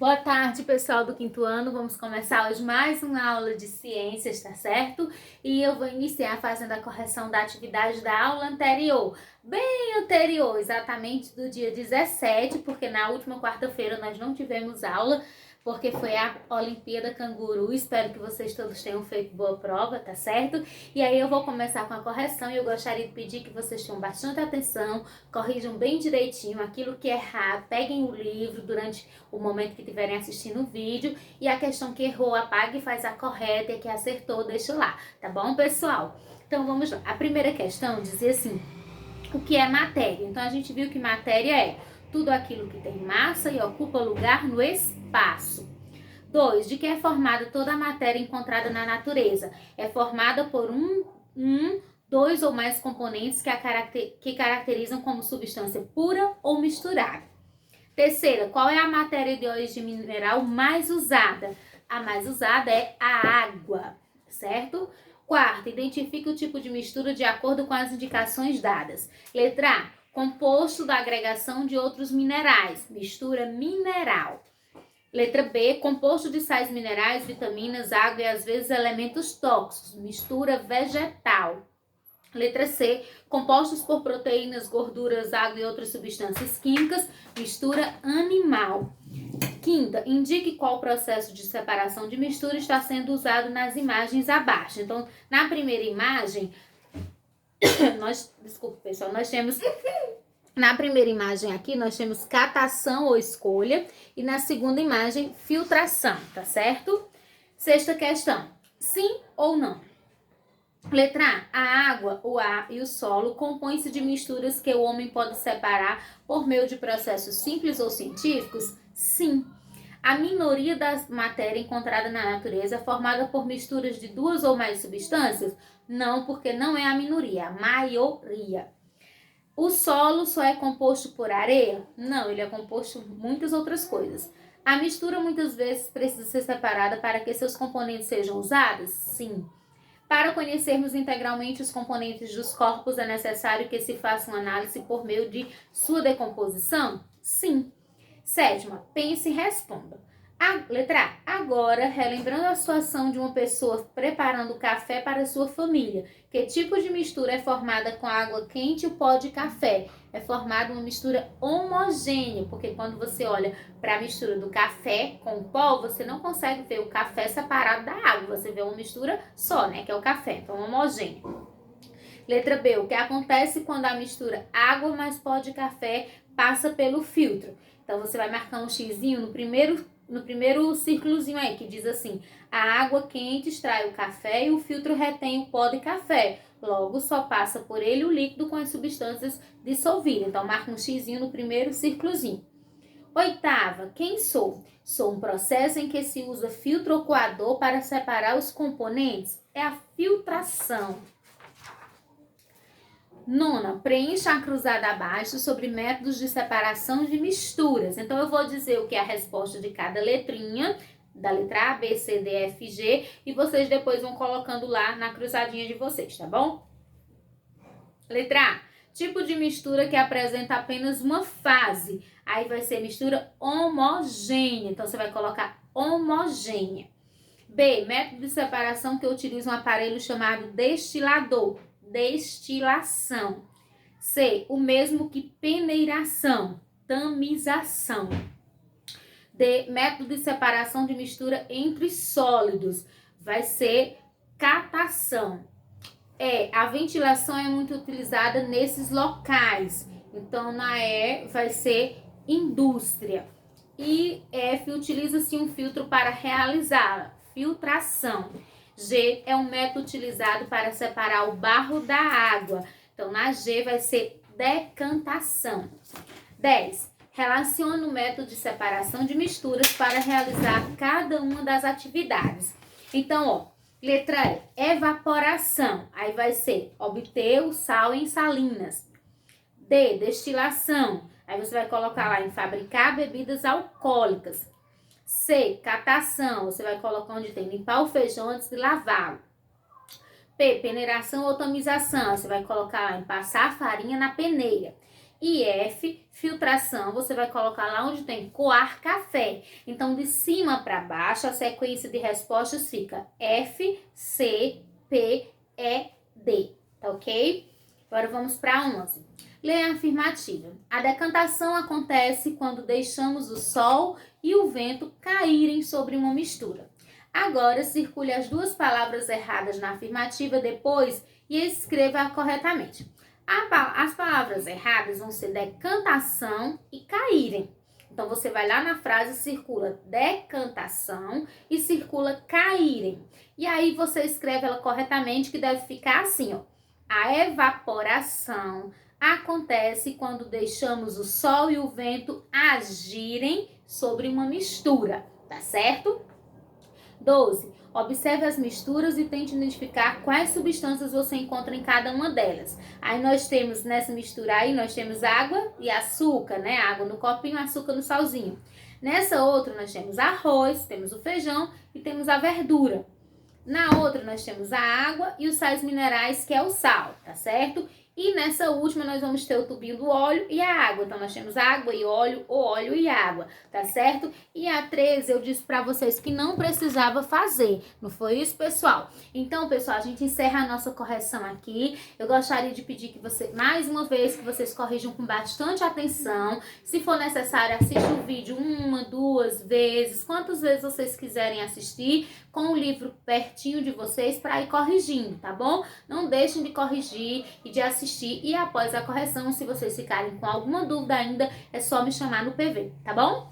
Boa tarde, pessoal do quinto ano. Vamos começar hoje mais uma aula de ciências, tá certo? E eu vou iniciar fazendo a correção da atividade da aula anterior. Bem anterior, exatamente do dia 17, porque na última quarta-feira nós não tivemos aula, porque foi a Olimpíada Canguru. Espero que vocês todos tenham feito boa prova, tá certo? E aí eu vou começar com a correção e eu gostaria de pedir que vocês tenham bastante atenção, corrijam bem direitinho aquilo que é errado, peguem o livro durante o momento que estiverem assistindo o vídeo e a questão que errou, apague e faz a correta, e a que acertou, deixa lá, tá bom, pessoal? Então vamos lá. A primeira questão dizia assim: o que é matéria? Então a gente viu que matéria é tudo aquilo que tem massa e ocupa lugar no espaço. 2. De que é formada toda a matéria encontrada na natureza? É formada por dois ou mais componentes que caracterizam como substância pura ou misturada. Terceira, qual é a matéria de origem mineral mais usada? A mais usada é a água, certo? Quarta, identifique o tipo de mistura de acordo com as indicações dadas. Letra A, composto da agregação de outros minerais, mistura mineral. Letra B, composto de sais minerais, vitaminas, água e às vezes elementos tóxicos, mistura vegetal. Letra C, compostos por proteínas, gorduras, água e outras substâncias químicas, mistura animal. Quinta, indique qual processo de separação de mistura está sendo usado nas imagens abaixo. Então, na primeira imagem, na primeira imagem aqui, nós temos catação ou escolha e na segunda imagem, filtração, tá certo? Sexta questão, sim ou não? Letra A, a água, o ar e o solo compõem-se de misturas que o homem pode separar por meio de processos simples ou científicos? Sim. A minoria da matéria encontrada na natureza é formada por misturas de duas ou mais substâncias? Não, porque não é a minoria, a maioria. O solo só é composto por areia? Não, ele é composto por muitas outras coisas. A mistura muitas vezes precisa ser separada para que seus componentes sejam usados? Sim. Para conhecermos integralmente os componentes dos corpos, é necessário que se faça uma análise por meio de sua decomposição? Sim. Sétima, pense e responda. Letra A. Agora, relembrando a situação de uma pessoa preparando café para sua família, que tipo de mistura é formada com água quente e o pó de café? É formada uma mistura homogênea, porque quando você olha para a mistura do café com o pó, você não consegue ver o café separado da água, você vê uma mistura só, né, que é o café, então homogênea. Letra B, o que acontece quando a mistura água mais pó de café passa pelo filtro? Então você vai marcar um xizinho no primeiro círculozinho aí, que diz assim: a água quente extrai o café e o filtro retém o pó de café. Logo, só passa por ele o líquido com as substâncias dissolvidas. Então, marca um xizinho no primeiro círculozinho. Oitava, quem sou? Sou um processo em que se usa filtro ou coador para separar os componentes. É a filtração. Nona, preencha a cruzada abaixo sobre métodos de separação de misturas. Então, eu vou dizer o que é a resposta de cada letrinha, da letra A, B, C, D, F, G, e vocês depois vão colocando lá na cruzadinha de vocês, tá bom? Letra A, tipo de mistura que apresenta apenas uma fase. Aí vai ser mistura homogênea, então você vai colocar homogênea. B, método de separação que utiliza um aparelho chamado destilador. Destilação. C, o mesmo que peneiração, tamização. D, método de separação de mistura entre sólidos, vai ser catação. E, a ventilação é muito utilizada nesses locais, então na E vai ser indústria. E F, utiliza-se um filtro para realizá-la, filtração. G é um método utilizado para separar o barro da água. Então, na G vai ser decantação. 10. Relaciona o método de separação de misturas para realizar cada uma das atividades. Então, ó, letra E, evaporação. Aí vai ser obter o sal em salinas. D, destilação. Aí você vai colocar lá em fabricar bebidas alcoólicas. C, catação, você vai colocar onde tem limpar o feijão antes de lavá-lo. P, peneiração ou tamização, você vai colocar lá em passar a farinha na peneira. E F, filtração, você vai colocar lá onde tem coar café. Então, de cima para baixo, a sequência de respostas fica F, C, P, E, D. Tá ok? Agora vamos para 11. Lê a afirmativa. A decantação acontece quando deixamos o sol e o vento caírem sobre uma mistura. Agora, circule as duas palavras erradas na afirmativa depois e escreva corretamente. As palavras erradas vão ser decantação e caírem. Então, você vai lá na frase, circula decantação e circula caírem. E aí, você escreve ela corretamente, que deve ficar assim, ó. A evaporação acontece quando deixamos o sol e o vento agirem sobre uma mistura, tá certo? 12. Observe as misturas e tente identificar quais substâncias você encontra em cada uma delas. Aí nós temos, nessa mistura aí, nós temos água e açúcar, né? Água no copinho, açúcar no salzinho. Nessa outra nós temos arroz, temos o feijão e temos a verdura. Na outra nós temos a água e os sais minerais, que é o sal, tá certo? E nessa última nós vamos ter o tubinho do óleo e a água. Então nós temos água e óleo, ou óleo e água, tá certo? E a 13 eu disse pra vocês que não precisava fazer, não foi isso, pessoal? Então, pessoal, a gente encerra a nossa correção aqui. Eu gostaria de pedir que você, mais uma vez, que vocês corrijam com bastante atenção. Se for necessário, assista o vídeo 1, 2 vezes, quantas vezes vocês quiserem assistir, com o livro pertinho de vocês para ir corrigindo, tá bom? Não deixem de corrigir e de assistir, e após a correção, se vocês ficarem com alguma dúvida ainda, é só me chamar no PV, tá bom?